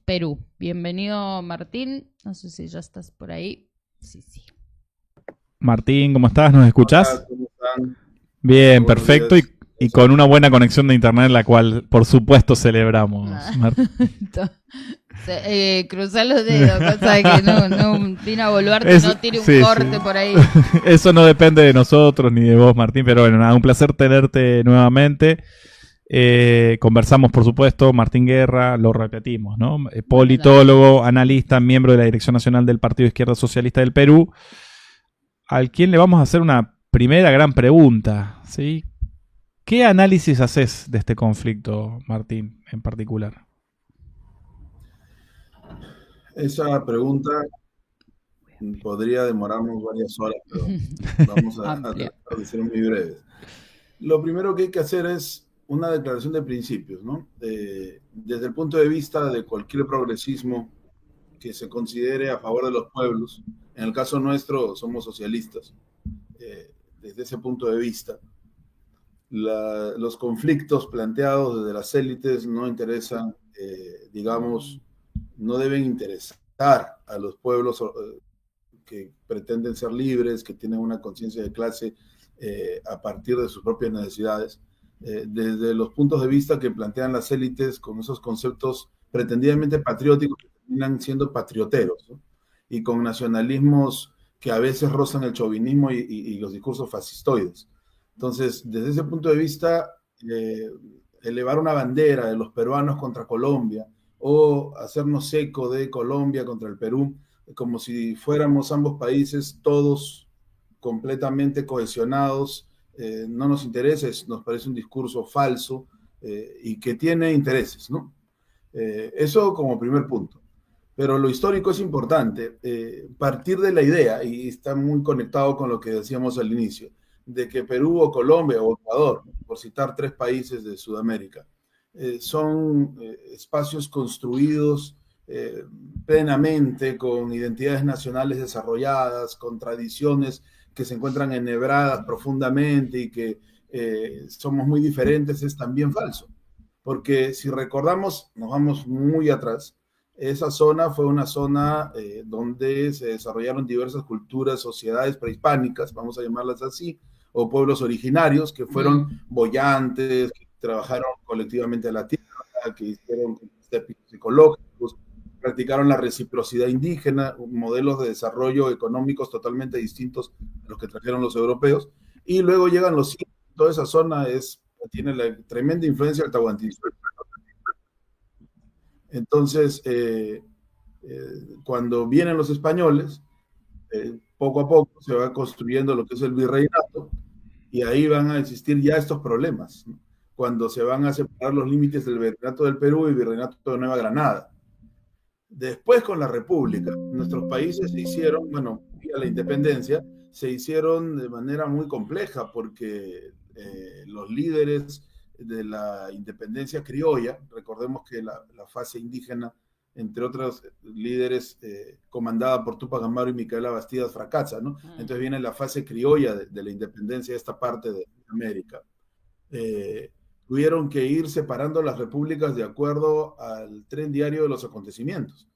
Perú. Bienvenido, Martín. No sé si ya estás por ahí. Sí. Martín, ¿cómo estás? ¿Nos escuchás? Hola, ¿cómo están? Bien, Buenos perfecto. días. Y con una buena conexión de internet, la cual, por supuesto, celebramos. Cruzar los dedos, cosa de que no Dina Boluarte no tire un corte sí. por ahí. Eso no depende de nosotros ni de vos, Martín, pero bueno, nada, un placer tenerte nuevamente. Conversamos, por supuesto, Martín Guerra, lo repetimos, ¿no? Politólogo, analista, miembro de la Dirección Nacional del Partido Izquierda Socialista del Perú, al quien le vamos a hacer una primera gran pregunta, ¿sí? ¿Qué análisis haces de este conflicto, Martín, en particular? Esa pregunta podría demorarnos varias horas, pero vamos a tratar de ser muy breves. Lo primero que hay que hacer es una declaración de principios, ¿no? Desde el punto de vista de cualquier progresismo que se considere a favor de los pueblos, en el caso nuestro somos socialistas, desde ese punto de vista, los conflictos planteados desde las élites no interesan, digamos, no deben interesar a los pueblos que pretenden ser libres, que tienen una conciencia de clase a partir de sus propias necesidades, desde los puntos de vista que plantean las élites con esos conceptos pretendidamente patrióticos que terminan siendo patrioteros, ¿no? Y con nacionalismos que a veces rozan el chauvinismo y los discursos fascistoides. Entonces, desde ese punto de vista, elevar una bandera de los peruanos contra Colombia o hacernos eco de Colombia contra el Perú, como si fuéramos ambos países todos completamente cohesionados, no nos interesa, nos parece un discurso falso y que tiene intereses, ¿no? Eso como primer punto. Pero lo histórico es importante, partir de la idea, y está muy conectado con lo que decíamos al inicio, de que Perú o Colombia o Ecuador, por citar tres países de Sudamérica, son espacios construidos plenamente con identidades nacionales desarrolladas, con tradiciones que se encuentran enhebradas profundamente y que somos muy diferentes, es también falso. Porque si recordamos, nos vamos muy atrás, esa zona fue una zona donde se desarrollaron diversas culturas, sociedades prehispánicas, vamos a llamarlas así, o pueblos originarios que fueron boyantes, que trabajaron colectivamente la tierra, que hicieron térpinos ecológicos, practicaron la reciprocidad indígena, modelos de desarrollo económicos totalmente distintos a los que trajeron los europeos, y luego llegan los indios, toda esa zona tiene la tremenda influencia del tahuantinsuyo. Entonces, cuando vienen los españoles, poco a poco se va construyendo lo que es el virreinato, y ahí van a existir ya estos problemas, ¿no? Cuando se van a separar los límites del virreinato del Perú y el virreinato de Nueva Granada. Después, con la República, nuestros países se hicieron, bueno, a la independencia, se hicieron de manera muy compleja porque los líderes de la independencia criolla, recordemos que la fase indígena, entre otros líderes, comandada por Túpac Amaru y Micaela Bastidas, fracasa, ¿no? Entonces viene la fase criolla de la independencia de esta parte de América. Tuvieron que ir separando las repúblicas de acuerdo al tren diario de los acontecimientos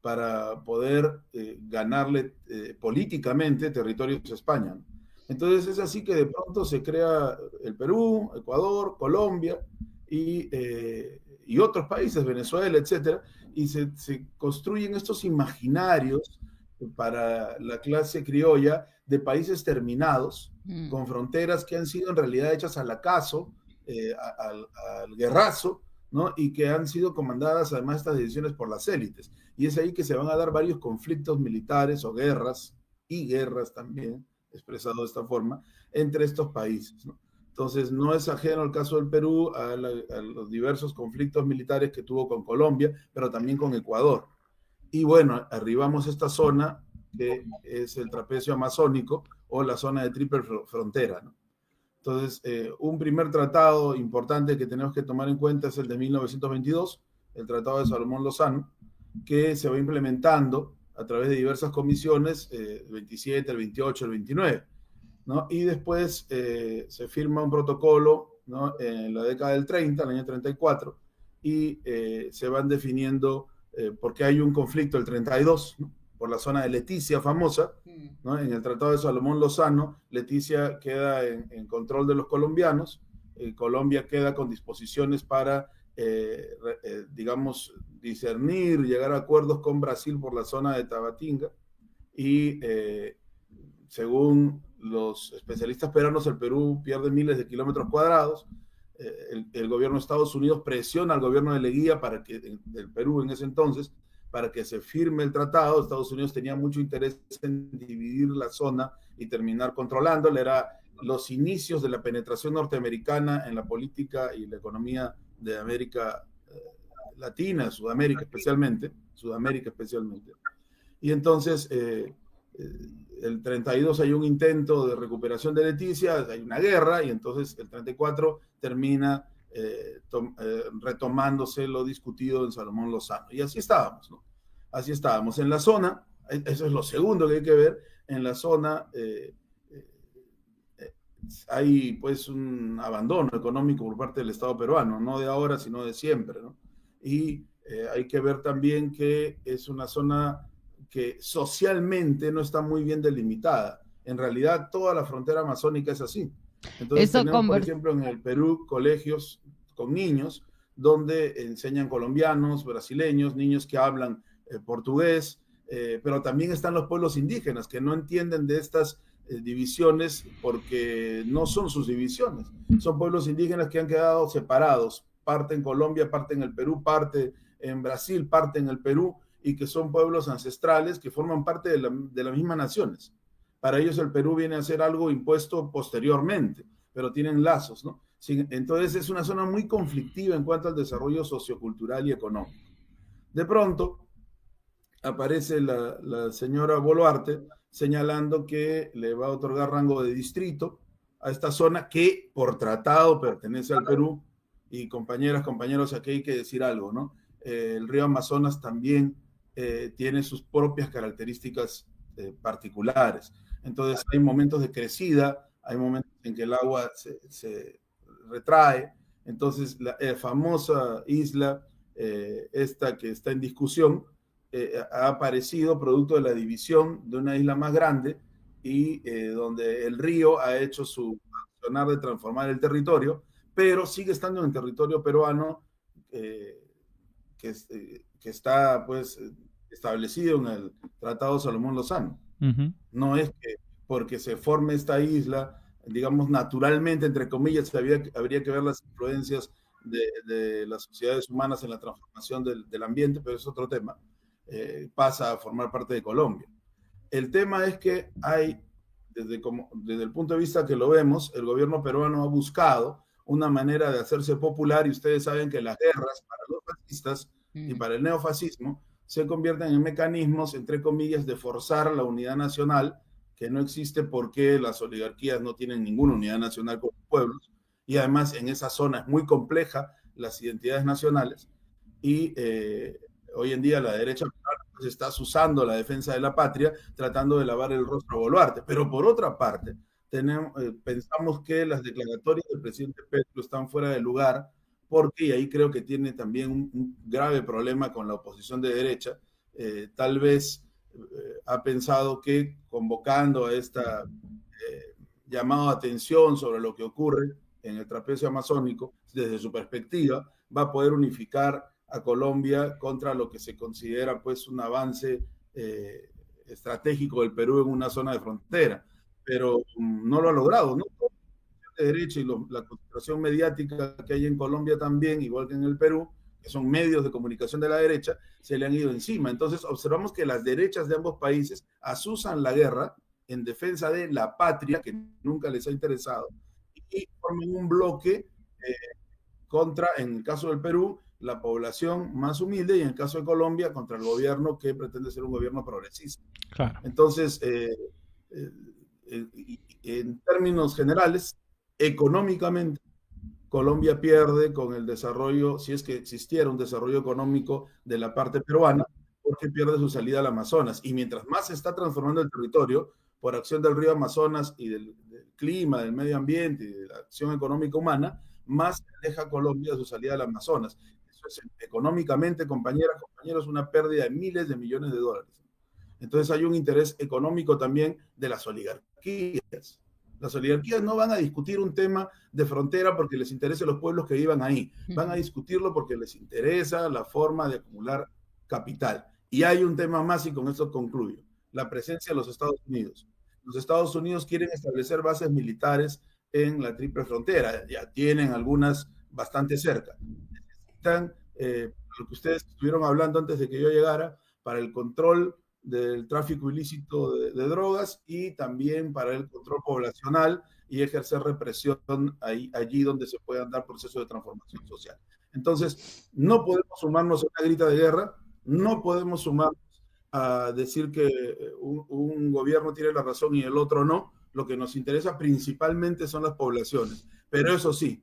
para poder ganarle políticamente territorios a España, ¿no? Entonces es así que de pronto se crea el Perú, Ecuador, Colombia y otros países, Venezuela, etcétera, y se construyen estos imaginarios para la clase criolla de países terminados, con fronteras que han sido en realidad hechas al acaso, al guerrazo, ¿no? Y que han sido comandadas además estas decisiones por las élites. Y es ahí que se van a dar varios conflictos militares o guerras, y guerras también, expresado de esta forma, entre estos países, ¿no? Entonces, no es ajeno el caso del Perú a los diversos conflictos militares que tuvo con Colombia, pero también con Ecuador. Y bueno, arribamos a esta zona que es el trapecio amazónico o la zona de triple frontera, ¿no? Entonces, un primer tratado importante que tenemos que tomar en cuenta es el de 1922, el Tratado de Salomón Lozano, que se va implementando a través de diversas comisiones, el 27, el 28, el 29, ¿no? Y después se firma un protocolo, ¿no? En la década del 30, el año 34, y se van definiendo porque hay un conflicto el 32, ¿no? Por la zona de Leticia famosa, ¿no? En el Tratado de Salomón Lozano, Leticia queda en control de los colombianos, Colombia queda con disposiciones para, digamos, discernir, llegar a acuerdos con Brasil por la zona de Tabatinga, y según los especialistas peruanos, el Perú pierde miles de kilómetros cuadrados. El gobierno de Estados Unidos presiona al gobierno de Leguía del Perú en ese entonces, para que se firme el tratado. Estados Unidos tenía mucho interés en dividir la zona y terminar controlándola. Era los inicios de la penetración norteamericana en la política y la economía de América Latina, Sudamérica especialmente. Y entonces, el 32 hay un intento de recuperación de Leticia, hay una guerra, y entonces el 34 termina retomándose lo discutido en Salomón Lozano. Y así estábamos, ¿no? Así estábamos. En la zona, eso es lo segundo que hay que ver, en la zona hay pues un abandono económico por parte del Estado peruano, no de ahora, sino de siempre, ¿no? Y hay que ver también que es una zona que socialmente no está muy bien delimitada. En realidad, toda la frontera amazónica es así. Entonces, tenemos, por ejemplo, en el Perú, colegios con niños donde enseñan colombianos, brasileños, niños que hablan portugués, pero también están los pueblos indígenas que no entienden de estas divisiones porque no son sus divisiones. Son pueblos indígenas que han quedado separados, parte en Colombia, parte en el Perú, parte en Brasil, parte en el Perú, y que son pueblos ancestrales que forman parte de las mismas naciones. Para ellos el Perú viene a ser algo impuesto posteriormente, pero tienen lazos, ¿no? Entonces es una zona muy conflictiva en cuanto al desarrollo sociocultural y económico. De pronto aparece la señora Boluarte señalando que le va a otorgar rango de distrito a esta zona que por tratado pertenece al Perú. Y compañeras, compañeros, aquí hay que decir algo, ¿no? El río Amazonas también tiene sus propias características particulares. Entonces hay momentos de crecida, hay momentos en que el agua se retrae. Entonces la famosa isla, esta que está en discusión, ha aparecido producto de la división de una isla más grande, y donde el río ha hecho su accionar de transformar el territorio, pero sigue estando en el territorio peruano, que está pues establecido en el Tratado de Salomón Lozano. No es que porque se forme esta isla, digamos naturalmente, entre comillas, habría que ver las influencias de las sociedades humanas en la transformación del ambiente, pero es otro tema. Pasa a formar parte de Colombia. El tema es que hay, desde el punto de vista que lo vemos, el gobierno peruano ha buscado una manera de hacerse popular, y ustedes saben que las guerras para los fascistas y para el neofascismo se convierten en mecanismos, entre comillas, de forzar la unidad nacional, que no existe porque las oligarquías no tienen ninguna unidad nacional con los pueblos, y además en esa zona es muy compleja las identidades nacionales, y hoy en día la derecha pues, está usando la defensa de la patria, tratando de lavar el rostro a Boluarte. Pero por otra parte, pensamos que las declaratorias del presidente Petro están fuera de lugar, porque, y ahí creo que tiene también un grave problema con la oposición de derecha, tal vez ha pensado que convocando a esta llamado de atención sobre lo que ocurre en el trapecio amazónico, desde su perspectiva, va a poder unificar a Colombia contra lo que se considera pues un avance estratégico del Perú en una zona de frontera, pero no lo ha logrado, ¿no? De derecha y la concentración mediática que hay en Colombia también, igual que en el Perú, que son medios de comunicación de la derecha, se le han ido encima. Entonces observamos que las derechas de ambos países asusan la guerra en defensa de la patria, que nunca les ha interesado, y forman un bloque contra, en el caso del Perú, la población más humilde, y en el caso de Colombia, contra el gobierno que pretende ser un gobierno progresista. Claro. Entonces, en términos generales, económicamente, Colombia pierde con el desarrollo, si es que existiera un desarrollo económico de la parte peruana, porque pierde su salida al Amazonas. Y mientras más se está transformando el territorio por acción del río Amazonas y del clima, del medio ambiente y de la acción económica humana, más se aleja Colombia de su salida al Amazonas. eso es económicamente, compañeras, compañeros, una pérdida de miles de millones de dólares. Entonces hay un interés económico también de las oligarquías. Las oligarquías no van a discutir un tema de frontera porque les interese a los pueblos que vivan ahí. Van a discutirlo porque les interesa la forma de acumular capital. Y hay un tema más, y con esto concluyo: la presencia de los Estados Unidos. Los Estados Unidos quieren establecer bases militares en la triple frontera. Ya tienen algunas bastante cerca. Necesitan, lo que ustedes estuvieron hablando antes de que yo llegara, para el control del tráfico ilícito de drogas y también para el control poblacional y ejercer represión allí donde se puedan dar procesos de transformación social. Entonces, no podemos sumarnos a una grita de guerra, no podemos sumarnos a decir que un gobierno tiene la razón y el otro no. Lo que nos interesa principalmente son las poblaciones. Pero eso sí,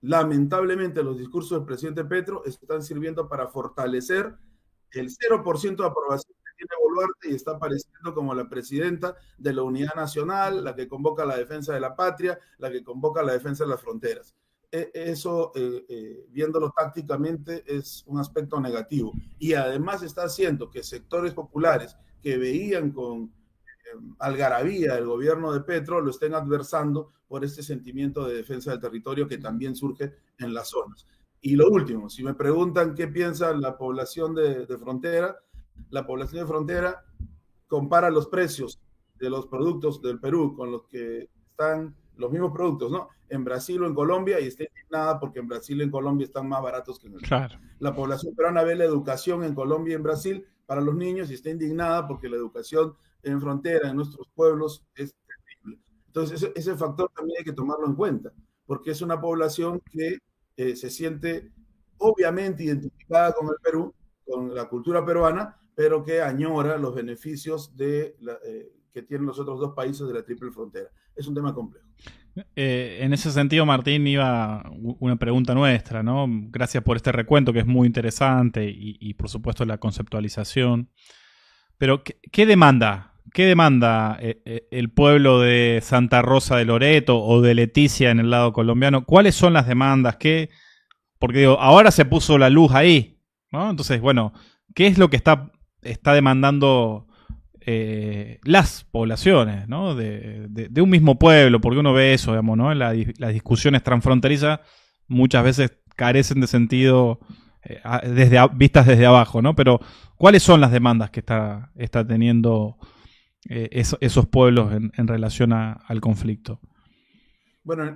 lamentablemente los discursos del presidente Petro están sirviendo para fortalecer el 0% de aprobación que tiene Boluarte y está apareciendo como la presidenta de la unidad nacional, la que convoca la defensa de la patria, la que convoca la defensa de las fronteras. Eso, viéndolo tácticamente, es un aspecto negativo. Y además está haciendo que sectores populares que veían con algarabía el gobierno de Petro lo estén adversando por este sentimiento de defensa del territorio que también surge en las zonas. Y lo último, si me preguntan qué piensa la población de frontera, la población de frontera compara los precios de los productos del Perú con los que están los mismos productos, ¿no? En Brasil o en Colombia, y está indignada porque en Brasil y en Colombia están más baratos que en el Perú. Claro. La población peruana ve la educación en Colombia y en Brasil para los niños y está indignada porque la educación en frontera, en nuestros pueblos, es terrible. Entonces, ese factor también hay que tomarlo en cuenta, porque es una población que se siente obviamente identificada con el Perú, con la cultura peruana, pero que añora los beneficios que tienen los otros dos países de la triple frontera. Es un tema complejo. En ese sentido, Martín, iba una pregunta nuestra, ¿no? Gracias por este recuento que es muy interesante y por supuesto la conceptualización. Pero, ¿qué demanda? ¿Qué demanda el pueblo de Santa Rosa de Loreto o de Leticia en el lado colombiano? ¿Cuáles son las demandas? Porque digo, ahora se puso la luz ahí, ¿no? Entonces, bueno, ¿qué es lo que está demandando las poblaciones, ¿no? de un mismo pueblo? Porque uno ve eso, digamos, ¿no? Las discusiones transfronterizas muchas veces carecen de sentido vistas desde abajo, ¿no? Pero ¿cuáles son las demandas que está teniendo esos pueblos en relación al conflicto? Bueno,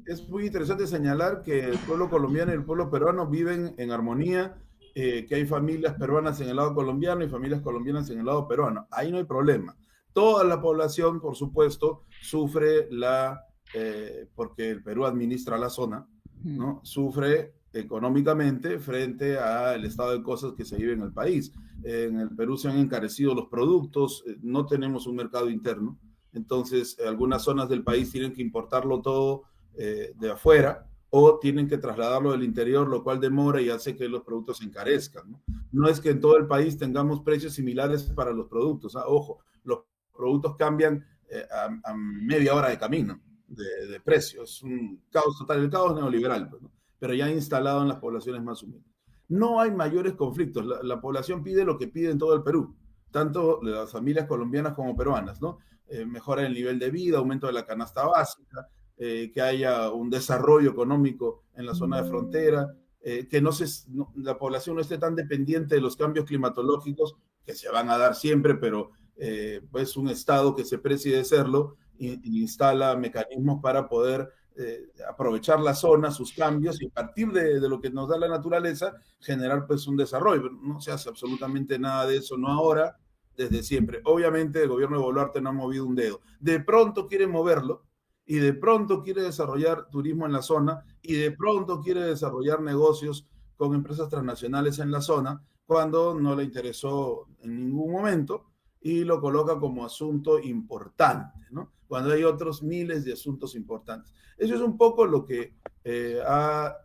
es muy interesante señalar que el pueblo colombiano y el pueblo peruano viven en armonía, que hay familias peruanas en el lado colombiano y familias colombianas en el lado peruano. Ahí no hay problema. Toda la población, por supuesto, sufre porque el Perú administra la zona, ¿no? Sufre económicamente frente al estado de cosas que se vive en el país. En el Perú se han encarecido los productos, no tenemos un mercado interno, entonces algunas zonas del país tienen que importarlo todo de afuera o tienen que trasladarlo del interior, lo cual demora y hace que los productos se encarezcan, ¿no? No es que en todo el país tengamos precios similares para los productos, ojo, los productos cambian a media hora de camino de precio, es un caos total, el caos neoliberal, pues, ¿no? Pero ya instalado en las poblaciones más humildes. No hay mayores conflictos, la población pide lo que pide en todo el Perú, tanto las familias colombianas como peruanas, ¿no? Mejora el nivel de vida, aumento de la canasta básica, que haya un desarrollo económico en la zona de frontera, que la población no esté tan dependiente de los cambios climatológicos, que se van a dar siempre, pero pues un Estado que se precie de serlo instala mecanismos para poder aprovechar la zona, sus cambios, y a partir de lo que nos da la naturaleza, generar pues un desarrollo. Pero no se hace absolutamente nada de eso, no ahora, desde siempre. Obviamente el gobierno de Boluarte no ha movido un dedo. De pronto quiere moverlo, y de pronto quiere desarrollar turismo en la zona, y de pronto quiere desarrollar negocios con empresas transnacionales en la zona, cuando no le interesó en ningún momento, y lo coloca como asunto importante, ¿no? Cuando hay otros miles de asuntos importantes. Eso es un poco lo que ha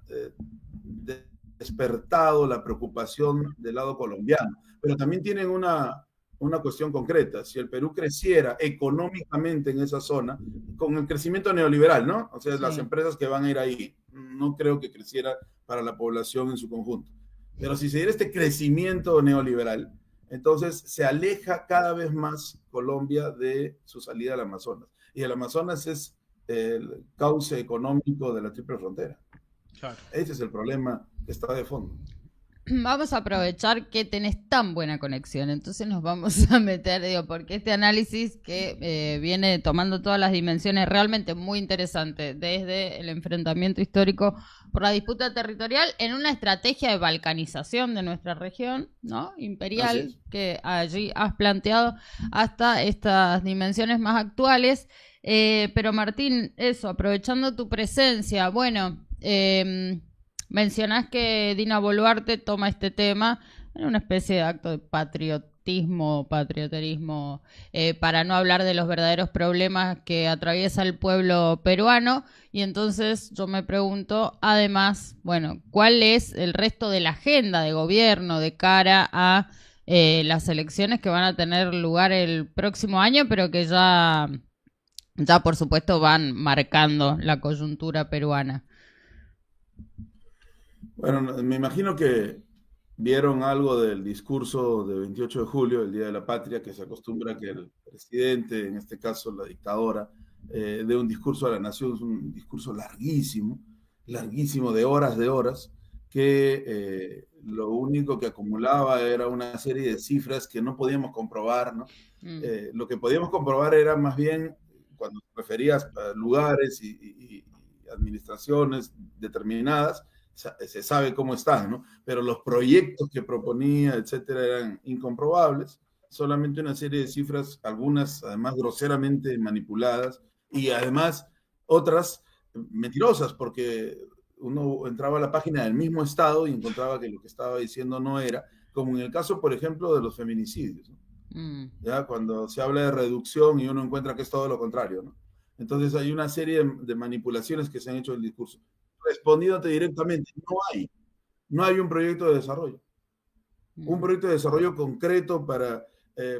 despertado la preocupación del lado colombiano, pero también tienen una una cuestión concreta. Si el Perú creciera económicamente en esa zona, con el crecimiento neoliberal, ¿no? O sea, las empresas que van a ir ahí, no creo que creciera para la población en su conjunto. Pero si se diera este crecimiento neoliberal, entonces se aleja cada vez más Colombia de su salida al Amazonas. Y el Amazonas es el cauce económico de la triple frontera. Claro. Ese es el problema que está de fondo. Vamos a aprovechar que tenés tan buena conexión, entonces nos vamos a meter, porque este análisis que viene tomando todas las dimensiones realmente muy interesante, desde el enfrentamiento histórico por la disputa territorial en una estrategia de balcanización de nuestra región, ¿no? Imperial, que allí has planteado, hasta estas dimensiones más actuales. Pero Martín, eso, aprovechando tu presencia, bueno, mencionás que Dina Boluarte toma este tema en una especie de acto de patrioterismo, para no hablar de los verdaderos problemas que atraviesa el pueblo peruano. Y entonces yo me pregunto, además, bueno, ¿cuál es el resto de la agenda de gobierno de cara a las elecciones que van a tener lugar el próximo año, pero que ya por supuesto van marcando la coyuntura peruana? Bueno, me imagino que vieron algo del discurso del 28 de julio, el Día de la Patria, que se acostumbra que el presidente, en este caso la dictadora, dé un discurso a la nación, es un discurso larguísimo de horas, que lo único que acumulaba era una serie de cifras que no podíamos comprobar, ¿no? Lo que podíamos comprobar era más bien cuando te referías a lugares y administraciones determinadas, se sabe cómo están, ¿no? Pero los proyectos que proponía, etcétera, eran incomprobables, solamente una serie de cifras, algunas además groseramente manipuladas y además otras mentirosas, porque uno entraba a la página del mismo Estado y encontraba que lo que estaba diciendo no era, como en el caso, por ejemplo, de los feminicidios, ¿no? Ya cuando se habla de reducción y uno encuentra que es todo lo contrario, ¿no? Entonces hay una serie de manipulaciones que se han hecho del discurso. Respondiéndote directamente, no hay un proyecto de desarrollo. Un proyecto de desarrollo concreto para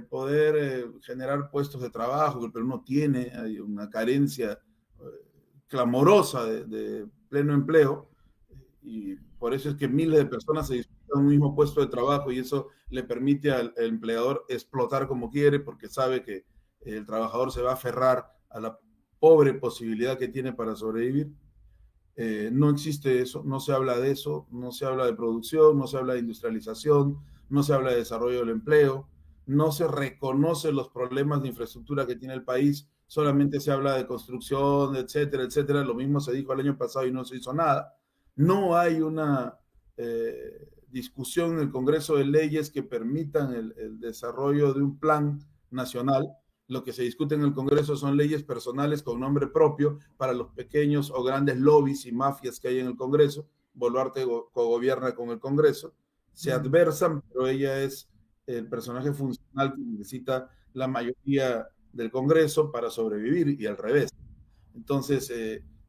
poder generar puestos de trabajo, que el Perú no tiene, hay una carencia clamorosa de pleno empleo, y por eso es que miles de personas se disputan un mismo puesto de trabajo y eso le permite al empleador explotar como quiere, porque sabe que el trabajador se va a aferrar a la pobre posibilidad que tiene para sobrevivir. No existe eso, no se habla de eso, no se habla de producción, no se habla de industrialización, no se habla de desarrollo del empleo, no se reconoce los problemas de infraestructura que tiene el país, solamente se habla de construcción, etcétera, etcétera. Lo mismo se dijo el año pasado y no se hizo nada. No hay una discusión en el Congreso de leyes que permitan el desarrollo de un plan nacional. Lo que se discute en el Congreso son leyes personales con nombre propio para los pequeños o grandes lobbies y mafias que hay en el Congreso. Boluarte cogobierna con el Congreso. Se adversan, pero ella es el personaje funcional que necesita la mayoría del Congreso para sobrevivir y al revés. Entonces,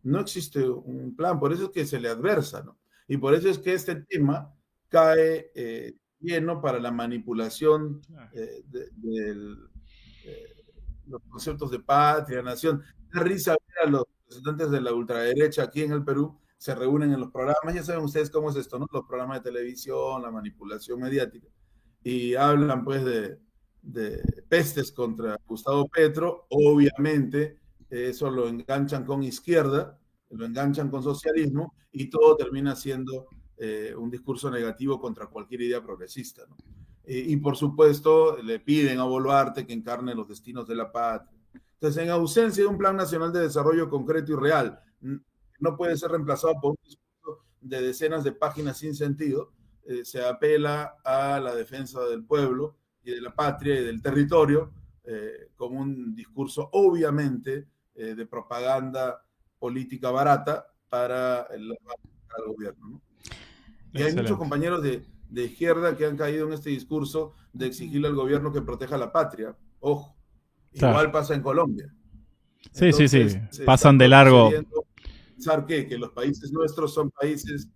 no existe un plan, por eso es que se le adversa, ¿no? Y por eso es que este tema cae lleno para la manipulación los conceptos de patria, nación. Da risa ver a los representantes de la ultraderecha aquí en el Perú, se reúnen en los programas, ya saben ustedes cómo es esto, ¿no? Los programas de televisión, la manipulación mediática, y hablan pues de pestes contra Gustavo Petro. Obviamente eso lo enganchan con izquierda, lo enganchan con socialismo y todo termina siendo un discurso negativo contra cualquier idea progresista, ¿no? Y por supuesto le piden a Boluarte que encarne los destinos de la patria. Entonces, en ausencia de un plan nacional de desarrollo concreto y real, no puede ser reemplazado por un discurso de decenas de páginas sin sentido. Se apela a la defensa del pueblo y de la patria y del territorio como un discurso obviamente de propaganda política barata para el gobierno, ¿no? Y hay muchos compañeros de izquierda que han caído en este discurso de exigirle al gobierno que proteja la patria. Ojo, igual pasa en Colombia. Entonces, sí. Pasan de largo. Pensar que los países nuestros son países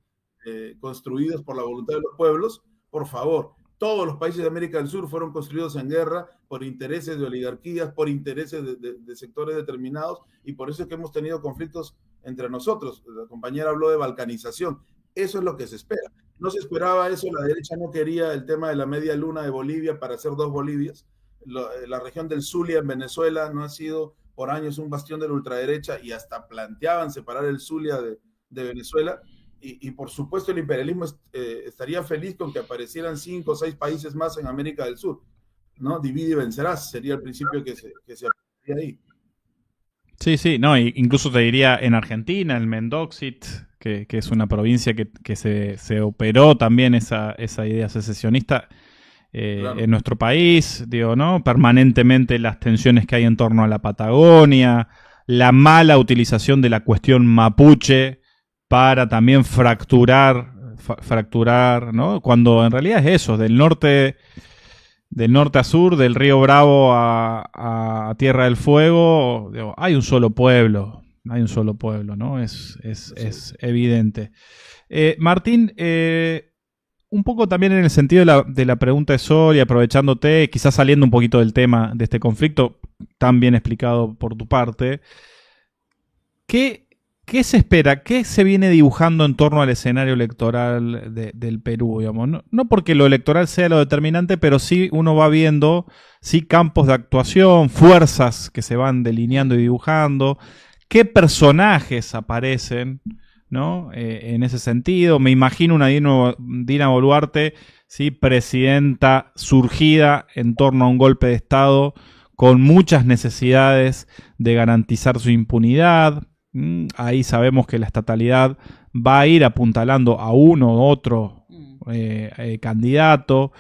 construidos por la voluntad de los pueblos. Por favor, Todos los países de América del Sur fueron construidos en guerra por intereses de oligarquías, por intereses de sectores determinados, y por eso es que hemos tenido conflictos entre nosotros. La compañera habló de balcanización. Eso es lo que se espera. No se esperaba eso, la derecha no quería el tema de la media luna de Bolivia para hacer dos Bolivias. La región del Zulia en Venezuela no ha sido por años un bastión de la ultraderecha, y hasta planteaban separar el Zulia de Venezuela. Y por supuesto el imperialismo estaría feliz con que aparecieran 5 o 6 países más en América del Sur, ¿no? Divide y vencerás, sería el principio que se aplicaría ahí. Sí, sí, no, incluso te diría en Argentina, el Mendoxit, que es una provincia que se operó también esa idea secesionista Claro. en nuestro país, digo, ¿no? Permanentemente las tensiones que hay en torno a la Patagonia, la mala utilización de la cuestión mapuche para también fracturar, ¿no? Cuando en realidad es eso, del norte a sur, del río Bravo a Tierra del Fuego, digo, hay un solo pueblo, ¿no? Es evidente. Martín, un poco también en el sentido de la pregunta de Sol, y aprovechándote, quizás saliendo un poquito del tema de este conflicto, tan bien explicado por tu parte, ¿qué se espera? ¿Qué se viene dibujando en torno al escenario electoral del Perú? Digamos? No porque lo electoral sea lo determinante, pero sí uno va viendo campos de actuación, fuerzas que se van delineando y dibujando, qué personajes aparecen, ¿no? En ese sentido. Me imagino una Dina Boluarte, ¿sí? Presidenta surgida en torno a un golpe de Estado con muchas necesidades de garantizar su impunidad. Ahí sabemos que la estatalidad va a ir apuntalando a uno u otro candidato.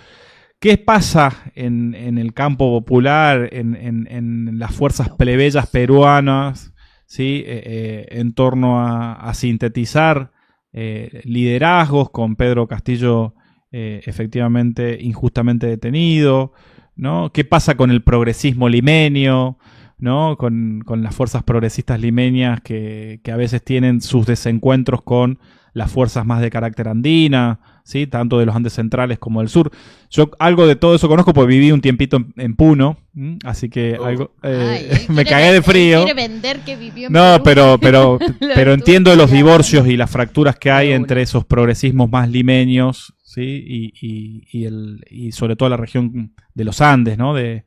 ¿Qué pasa en el campo popular, en las fuerzas plebeyas peruanas, ¿sí? En torno a sintetizar liderazgos, con Pedro Castillo efectivamente injustamente detenido, ¿no? ¿Qué pasa con el progresismo limeño, ¿no? Con las fuerzas progresistas limeñas que a veces tienen sus desencuentros con las fuerzas más de carácter andina, ¿sí? Tanto de los Andes centrales como del sur? Yo algo de todo eso conozco porque viví un tiempito en Puno, así que me cagué de frío. Quiere vender que vivió en No, Perú. pero entiendo los divorcios y las fracturas que hay entre esos progresismos más limeños, ¿sí? Y sobre todo la región de los Andes, ¿no? De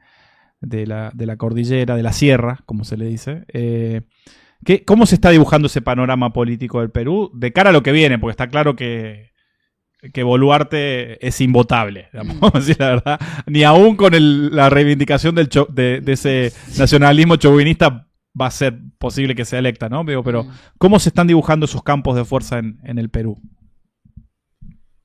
la cordillera, de la sierra, como se le dice. ¿Cómo se está dibujando ese panorama político del Perú de cara a lo que viene? Porque está claro que Boluarte es invotable, vamos a decir la verdad. Ni aún con la reivindicación de ese nacionalismo chauvinista va a ser posible que sea electa, ¿no? Pero ¿cómo se están dibujando esos campos de fuerza en el Perú?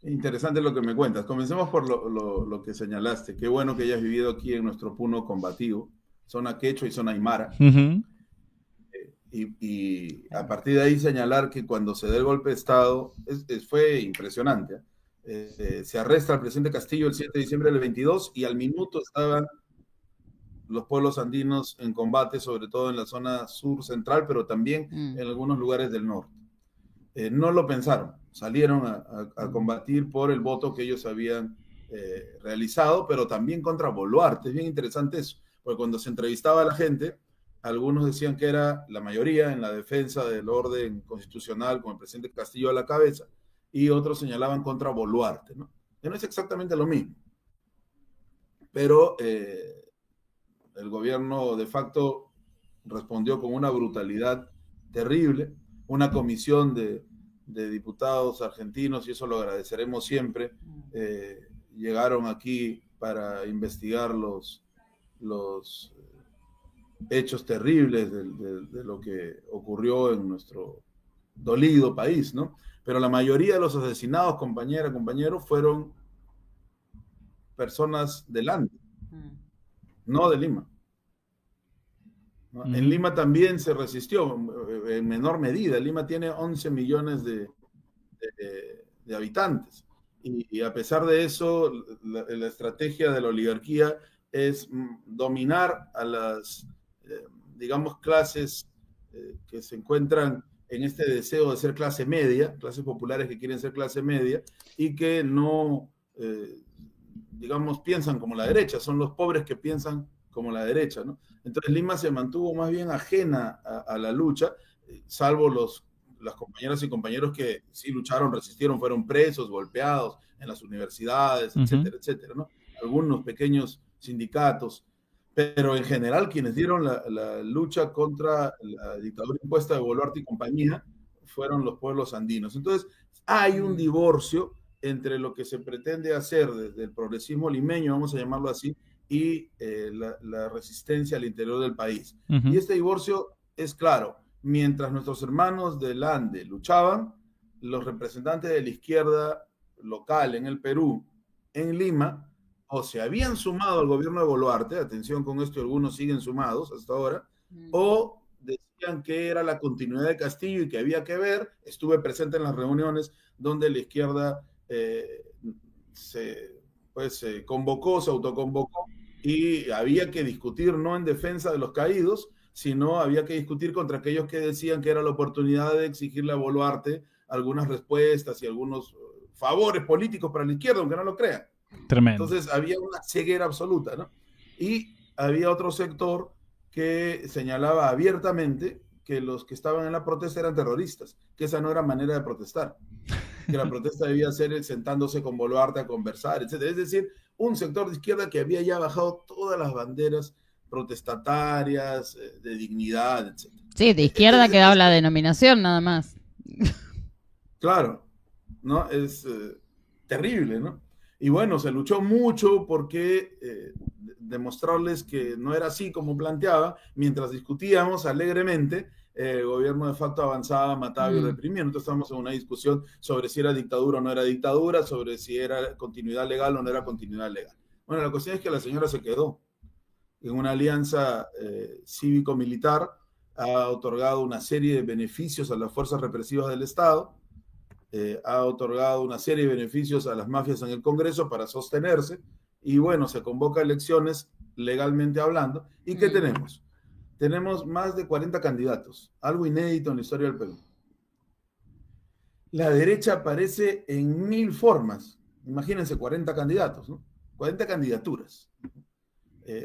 Interesante lo que me cuentas. Comencemos por lo que señalaste. Qué bueno que hayas vivido aquí en nuestro Puno combativo, zona quechua y zona aymara. Uh-huh. Y a partir de ahí señalar que cuando se da el golpe de Estado fue impresionante. Se arresta al presidente Castillo el 7 de diciembre del 22 y al minuto estaban los pueblos andinos en combate, sobre todo en la zona sur central, pero también en algunos lugares del norte. No lo pensaron, salieron a combatir por el voto que ellos habían realizado, pero también contra Boluarte. Es bien interesante eso, porque cuando se entrevistaba a la gente, algunos decían que era la mayoría en la defensa del orden constitucional con el presidente Castillo a la cabeza, y otros señalaban contra Boluarte, ¿no? Que no es exactamente lo mismo. Pero el gobierno de facto respondió con una brutalidad terrible, una comisión de diputados argentinos, y eso lo agradeceremos siempre, llegaron aquí para investigar los hechos terribles de lo que ocurrió en nuestro dolido país, ¿no? Pero la mayoría de los asesinados, compañeros, fueron personas del Ande, no de Lima. ¿No? En Lima también se resistió, en menor medida. Lima tiene 11 millones de habitantes. Y a pesar de eso, la estrategia de la oligarquía es dominar a las, digamos, clases que se encuentran en este deseo de ser clase media, clases populares que quieren ser clase media y que no digamos, piensan como la derecha, son los pobres que piensan como la derecha, ¿no? Entonces Lima se mantuvo más bien ajena a la lucha, salvo las compañeras y compañeros que sí lucharon, resistieron, fueron presos, golpeados en las universidades, etcétera, etcétera, ¿no? Algunos pequeños sindicatos, pero en general quienes dieron la lucha contra la dictadura impuesta de Boluarte y compañía fueron los pueblos andinos. Entonces hay un divorcio entre lo que se pretende hacer desde el progresismo limeño, vamos a llamarlo así, y la resistencia al interior del país. Y este divorcio es claro. Mientras nuestros hermanos del Ande luchaban, los representantes de la izquierda local en el Perú, en Lima, o se habían sumado al gobierno de Boluarte, atención con esto, algunos siguen sumados hasta ahora, o decían que era la continuidad de Castillo y que había que ver. Estuve presente en las reuniones donde la izquierda se convocó, se autoconvocó, y había que discutir no en defensa de los caídos, sino había que discutir contra aquellos que decían que era la oportunidad de exigirle a Boluarte algunas respuestas y algunos favores políticos para la izquierda, aunque no lo crean. Tremendo. Entonces había una ceguera absoluta, ¿no? Y había otro sector que señalaba abiertamente que los que estaban en la protesta eran terroristas, que esa no era manera de protestar, que la protesta debía ser sentándose con Boluarte a conversar, etc. Es decir, un sector de izquierda que había ya bajado todas las banderas protestatarias, de dignidad, etc. Sí, de izquierda quedaba la denominación nada más. Claro, ¿no? Es terrible, ¿no? Y bueno, se luchó mucho porque demostrarles que no era así como planteaba. Mientras discutíamos alegremente, el gobierno de facto avanzaba, mataba y reprimía. Nosotros estábamos en una discusión sobre si era dictadura o no era dictadura, sobre si era continuidad legal o no era continuidad legal. Bueno, la cuestión es que la señora se quedó en una alianza cívico-militar, ha otorgado una serie de beneficios a las fuerzas represivas del Estado, ha otorgado una serie de beneficios a las mafias en el Congreso para sostenerse, y bueno, se convoca elecciones legalmente hablando. ¿Y qué tenemos? Tenemos más de 40 candidatos, algo inédito en la historia del Perú. La derecha aparece en 1000 formas. Imagínense 40 candidatos, ¿no? 40 candidaturas.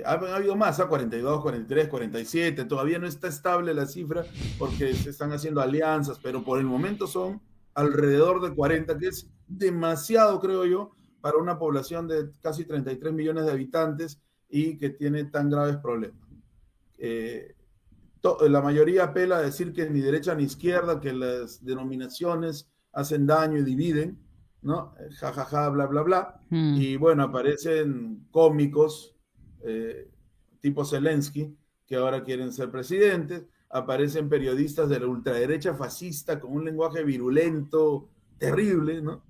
Ha habido más, 42, 43, 47, todavía no está estable la cifra porque se están haciendo alianzas, pero por el momento son alrededor de 40, que es demasiado, creo yo, para una población de casi 33 millones de habitantes y que tiene tan graves problemas. La mayoría apela a decir que ni derecha ni izquierda, que las denominaciones hacen daño y dividen, ¿no? Ja, ja, ja, bla, bla, bla. Y bueno, aparecen cómicos tipo Zelensky, que ahora quieren ser presidentes, aparecen periodistas de la ultraderecha fascista con un lenguaje virulento, terrible, ¿no?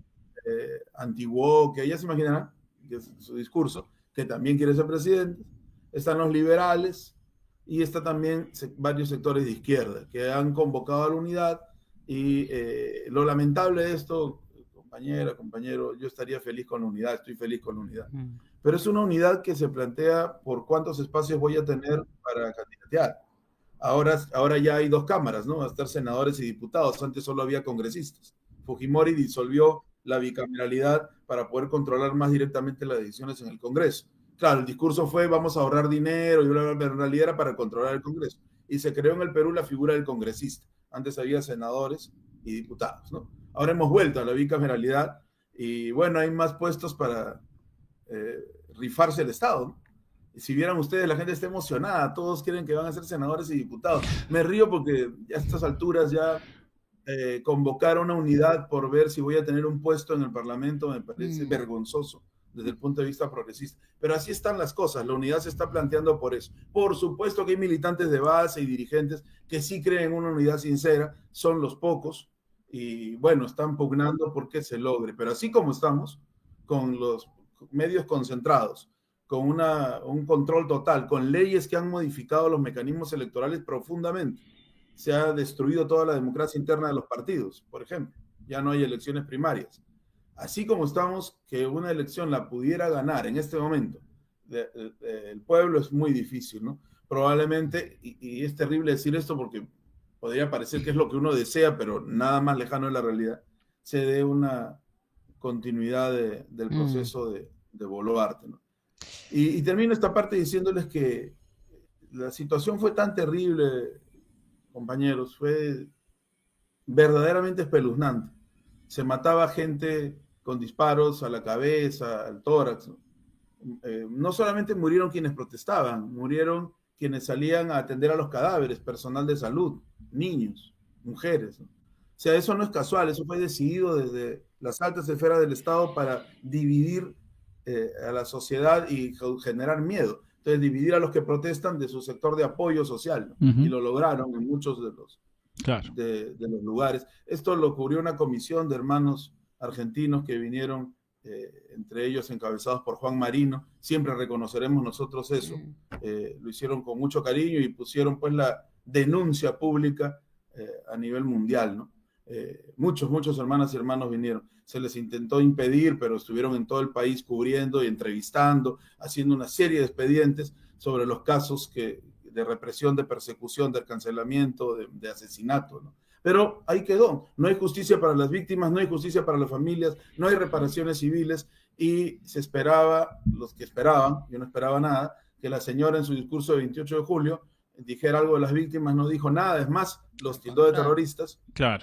Antiguo, que ya se imaginarán, que es su discurso, que también quiere ser presidente. Están los liberales y está también varios sectores de izquierda que han convocado a la unidad, y lo lamentable de esto, compañera, compañero, yo estaría feliz con la unidad, estoy feliz con la unidad. Pero es una unidad que se plantea por cuántos espacios voy a tener para candidatear. Ahora ya hay 2 cámaras, ¿no? Va a estar senadores y diputados. Antes solo había congresistas. Fujimori disolvió la bicameralidad para poder controlar más directamente las decisiones en el Congreso. Claro, el discurso fue vamos a ahorrar dinero, y bla, bla, bla, pero en realidad era para controlar el Congreso. Y se creó en el Perú la figura del congresista. Antes había senadores y diputados, ¿no? Ahora hemos vuelto a la bicameralidad y bueno, hay más puestos para rifarse el Estado, ¿no? Y si vieran ustedes, la gente está emocionada, todos quieren que van a ser senadores y diputados. Me río porque a estas alturas ya convocar a una unidad por ver si voy a tener un puesto en el Parlamento me parece vergonzoso desde el punto de vista progresista. Pero así están las cosas, la unidad se está planteando por eso. Por supuesto que hay militantes de base y dirigentes que sí creen en una unidad sincera, son los pocos, y bueno, están pugnando porque se logre. Pero así como estamos, con los medios concentrados, con un control total, con leyes que han modificado los mecanismos electorales profundamente, se ha destruido toda la democracia interna de los partidos, por ejemplo. Ya no hay elecciones primarias. Así como estamos, que una elección la pudiera ganar en este momento el pueblo es muy difícil, ¿no? Probablemente, y es terrible decir esto porque podría parecer que es lo que uno desea, pero nada más lejano de la realidad, se dé una continuidad del proceso de Boluarte, ¿no? Y termino esta parte diciéndoles que la situación fue tan terrible, compañeros, fue verdaderamente espeluznante. Se mataba gente con disparos a la cabeza, al tórax, ¿no? No solamente murieron quienes protestaban, murieron quienes salían a atender a los cadáveres, personal de salud, niños, mujeres, ¿no? O sea, eso no es casual, eso fue decidido desde las altas esferas del Estado para dividir a la sociedad y generar miedo. Entonces, dividir a los que protestan de su sector de apoyo social, ¿no? Y lo lograron en muchos de los, de los lugares. Esto lo cubrió una comisión de hermanos argentinos que vinieron, entre ellos encabezados por Juan Marino. Siempre reconoceremos nosotros eso. Lo hicieron con mucho cariño y pusieron pues la denuncia pública a nivel mundial, ¿no? Muchos hermanas y hermanos vinieron. Se les intentó impedir, pero estuvieron en todo el país cubriendo y entrevistando, haciendo una serie de expedientes sobre los casos de represión, de persecución, de cancelamiento, de asesinato, ¿no? Pero ahí quedó. No hay justicia para las víctimas, no hay justicia para las familias, no hay reparaciones civiles y se esperaba, los que esperaban, yo no esperaba nada, que la señora en su discurso de 28 de julio dijera algo de las víctimas, no dijo nada, es más, los tildó de terroristas,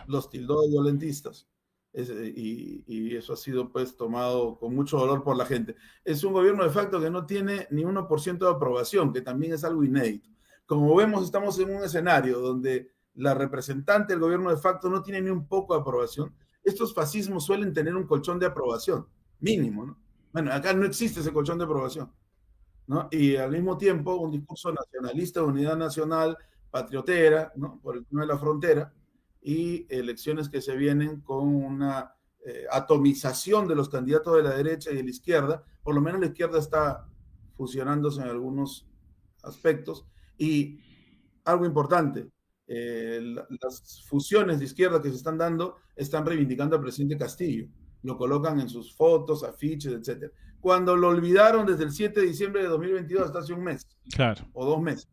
los tildó de violentistas. Y eso ha sido pues tomado con mucho dolor por la gente. Es un gobierno de facto que no tiene ni 1% de aprobación, que también es algo inédito. Como vemos, estamos en un escenario donde la representante del gobierno de facto no tiene ni un poco de aprobación. Estos fascismos suelen tener un colchón de aprobación, mínimo, ¿no? Bueno, acá no existe ese colchón de aprobación, ¿no? Y al mismo tiempo un discurso nacionalista, de unidad nacional, patriotera, ¿no? Por el tema de la frontera, y elecciones que se vienen con una atomización de los candidatos de la derecha y de la izquierda. Por lo menos la izquierda está fusionándose en algunos aspectos. Y algo importante, las fusiones de izquierda que se están dando están reivindicando al presidente Castillo. Lo colocan en sus fotos, afiches, etc. Cuando lo olvidaron desde el 7 de diciembre de 2022 hasta hace un mes. O 2 meses,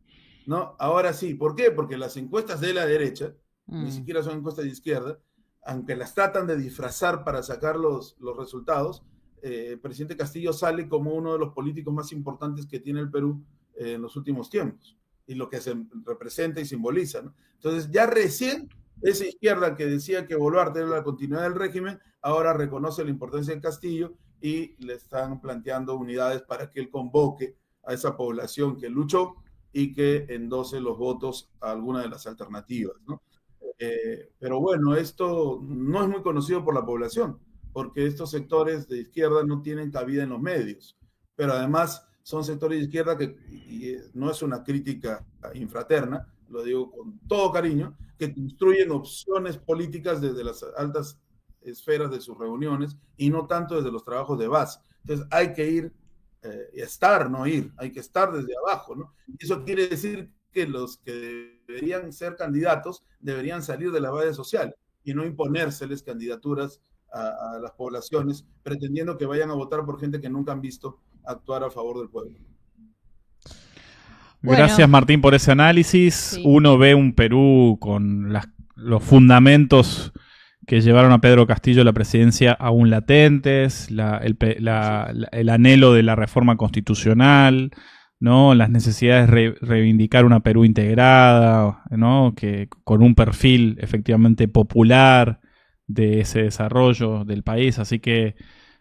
¿no? Ahora sí. ¿Por qué? Porque las encuestas de la derecha, ni siquiera son encuestas de izquierda, aunque las tratan de disfrazar para sacar los resultados, el presidente Castillo sale como uno de los políticos más importantes que tiene el Perú en los últimos tiempos, y lo que se representa y simboliza, ¿no? Entonces, ya recién esa izquierda que decía que Boluarte era la continuidad del régimen, ahora reconoce la importancia del Castillo y le están planteando unidades para que él convoque a esa población que luchó y que endose los votos a alguna de las alternativas, ¿no? Pero bueno, esto no es muy conocido por la población, porque estos sectores de izquierda no tienen cabida en los medios, pero además son sectores de izquierda que, y no es una crítica infraterna, lo digo con todo cariño, que construyen opciones políticas desde las altas esferas de sus reuniones y no tanto desde los trabajos de base. Entonces hay que ir, estar, no ir, hay que estar desde abajo, ¿no? Y eso quiere decir que los que deberían ser candidatos deberían salir de la base social y no imponérseles candidaturas a las poblaciones pretendiendo que vayan a votar por gente que nunca han visto actuar a favor del pueblo. Gracias, Martín, por ese análisis. Sí. Uno ve un Perú con los fundamentos que llevaron a Pedro Castillo a la presidencia aún latentes, el anhelo de la reforma constitucional, ¿no? Las necesidades de reivindicar una Perú integrada, ¿no? Que con un perfil efectivamente popular de ese desarrollo del país, así que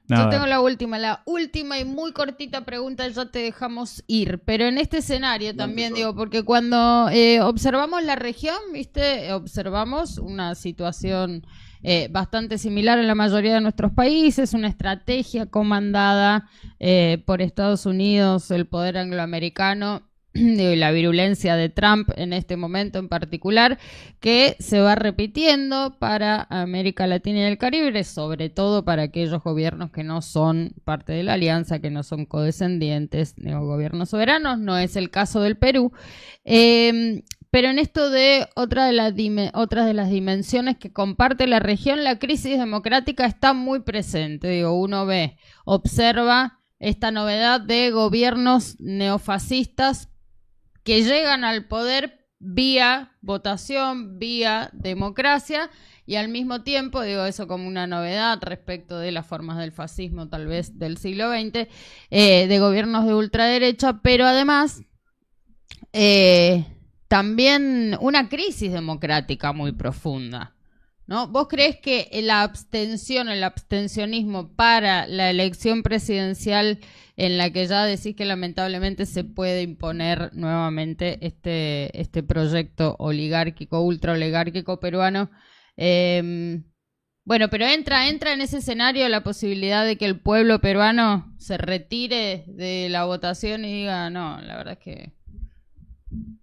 nada. Yo tengo la última y muy cortita pregunta, ya te dejamos ir, pero en este escenario también digo, porque cuando observamos la región, ¿viste? Observamos una situación bastante similar en la mayoría de nuestros países, una estrategia comandada por Estados Unidos, el poder angloamericano, la virulencia de Trump en este momento en particular, que se va repitiendo para América Latina y el Caribe, sobre todo para aquellos gobiernos que no son parte de la alianza, que no son codescendientes de gobiernos soberanos. No es el caso del Perú. Pero en esto de otras de las dimensiones que comparte la región, la crisis democrática está muy presente. Digo, uno observa esta novedad de gobiernos neofascistas que llegan al poder vía votación, vía democracia, y al mismo tiempo, digo eso como una novedad respecto de las formas del fascismo tal vez del siglo XX, de gobiernos de ultraderecha, pero además también una crisis democrática muy profunda, ¿no? ¿Vos creés que la abstención, el abstencionismo para la elección presidencial en la que ya decís que lamentablemente se puede imponer nuevamente este proyecto oligárquico, ultraoligárquico peruano, bueno, pero entra en ese escenario la posibilidad de que el pueblo peruano se retire de la votación y diga, no, la verdad es que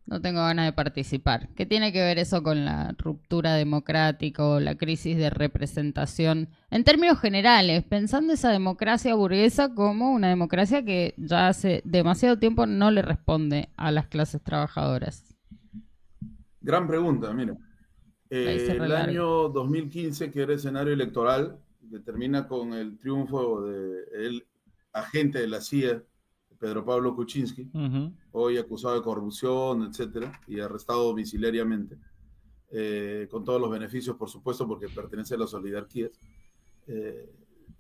no tengo ganas de participar? ¿Qué tiene que ver eso con la ruptura democrática o la crisis de representación? En términos generales, pensando esa democracia burguesa como una democracia que ya hace demasiado tiempo no le responde a las clases trabajadoras. Gran pregunta, mira. El año 2015, que era escenario electoral, que termina con el triunfo del agente de la CIA, Pedro Pablo Kuczynski, hoy acusado de corrupción, etcétera, y arrestado domiciliariamente, con todos los beneficios, por supuesto, porque pertenece a las oligarquías.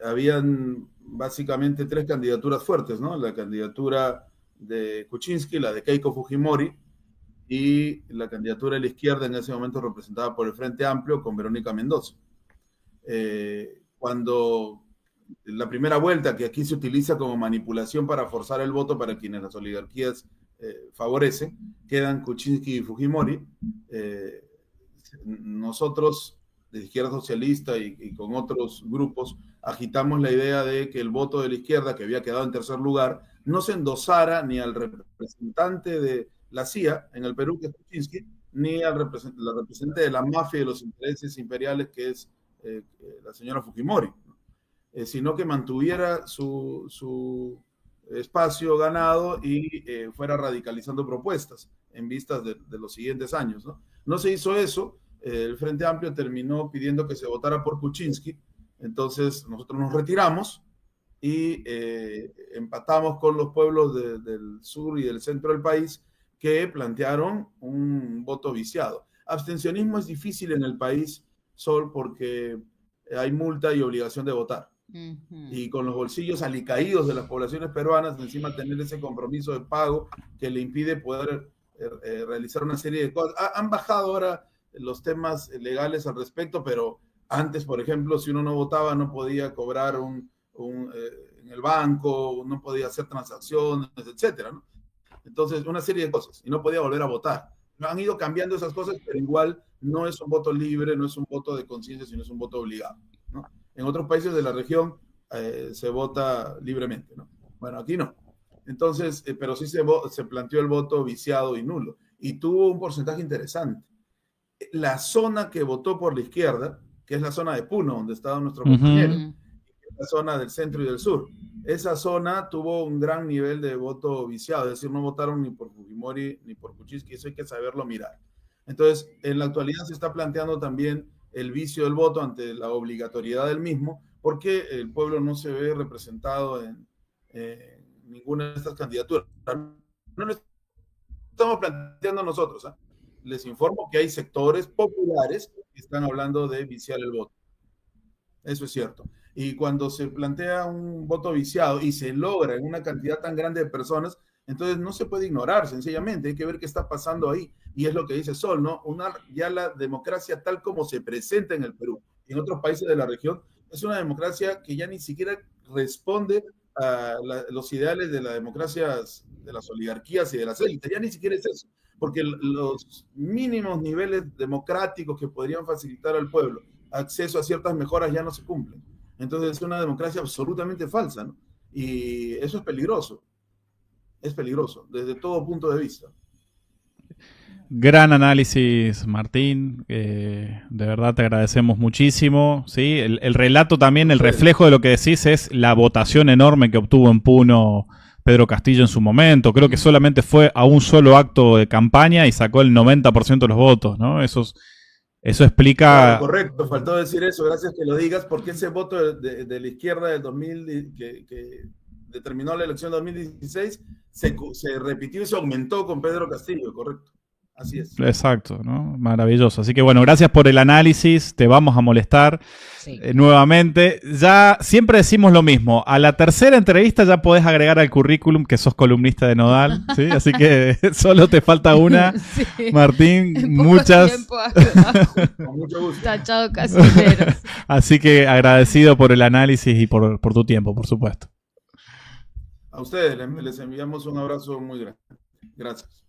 Habían básicamente 3 candidaturas fuertes, ¿no? La candidatura de Kuczynski, la de Keiko Fujimori, y la candidatura de la izquierda en ese momento representada por el Frente Amplio con Verónica Mendoza. Cuando la primera vuelta, que aquí se utiliza como manipulación para forzar el voto para quienes las oligarquías favorecen, quedan Kuczynski y Fujimori. Nosotros, de izquierda socialista y con otros grupos, agitamos la idea de que el voto de la izquierda, que había quedado en tercer lugar, no se endosara ni al representante de la CIA en el Perú, que es Kuczynski, ni al representante de la mafia y de los intereses imperiales, que es la señora Fujimori, sino que mantuviera su espacio ganado y fuera radicalizando propuestas en vistas de los siguientes años, ¿no? No se hizo eso. El Frente Amplio terminó pidiendo que se votara por Kuczynski. Entonces nosotros nos retiramos y empatamos con los pueblos del sur y del centro del país, que plantearon un voto viciado. Abstencionismo es difícil en el país, Sol, porque hay multa y obligación de votar. Y con los bolsillos alicaídos de las poblaciones peruanas, encima tener ese compromiso de pago que le impide poder realizar una serie de cosas. Han bajado ahora los temas legales al respecto, pero antes, por ejemplo, si uno no votaba, no podía cobrar en el banco, no podía hacer transacciones, etcétera, ¿no? Entonces, una serie de cosas, y no podía volver a votar. Han ido cambiando esas cosas, pero igual no es un voto libre, no es un voto de conciencia, sino es un voto obligado, ¿no? En otros países de la región se vota libremente, ¿no? Bueno, aquí no. Entonces, pero sí se planteó el voto viciado y nulo, y tuvo un porcentaje interesante. La zona que votó por la izquierda, que es la zona de Puno, donde estaba nuestro compañero, la zona del centro y del sur, esa zona tuvo un gran nivel de voto viciado, es decir, no votaron ni por Fujimori ni por Kuczynski, eso hay que saberlo mirar. Entonces, en la actualidad se está planteando también el vicio del voto ante la obligatoriedad del mismo, porque el pueblo no se ve representado en ninguna de estas candidaturas. No lo estamos planteando nosotros, ¿eh? Les informo que hay sectores populares que están hablando de viciar el voto. Eso es cierto. Y cuando se plantea un voto viciado y se logra en una cantidad tan grande de personas, entonces no se puede ignorar, sencillamente, hay que ver qué está pasando ahí. Y es lo que dice Sol, ¿no? Ya la democracia tal como se presenta en el Perú y en otros países de la región, es una democracia que ya ni siquiera responde a los ideales de la democracia, de las oligarquías y de las élites, ya ni siquiera es eso, porque los mínimos niveles democráticos que podrían facilitar al pueblo acceso a ciertas mejoras ya no se cumplen. Entonces es una democracia absolutamente falsa, ¿no? Y eso es peligroso desde todo punto de vista. Gran análisis, Martín. De verdad te agradecemos muchísimo. ¿Sí? El relato también, el reflejo de lo que decís es la votación enorme que obtuvo en Puno Pedro Castillo en su momento. Creo que solamente fue a un solo acto de campaña y sacó el 90% de los votos, ¿no? Eso explica... Claro, correcto, faltó decir eso, gracias que lo digas, porque ese voto de la izquierda del 2000 que determinó la elección de 2016 se repitió y se aumentó con Pedro Castillo, correcto. Así es. Exacto, ¿no? Maravilloso. Así que bueno, gracias por el análisis. Te vamos a molestar nuevamente. Ya siempre decimos lo mismo. A la tercera entrevista ya podés agregar al currículum que sos columnista de Nodal, ¿sí? Así que solo te falta una. Sí. Martín, muchas. Con mucho gusto. Tachado casineros. Así que agradecido por el análisis y por tu tiempo, por supuesto. A ustedes les enviamos un abrazo muy grande. Gracias.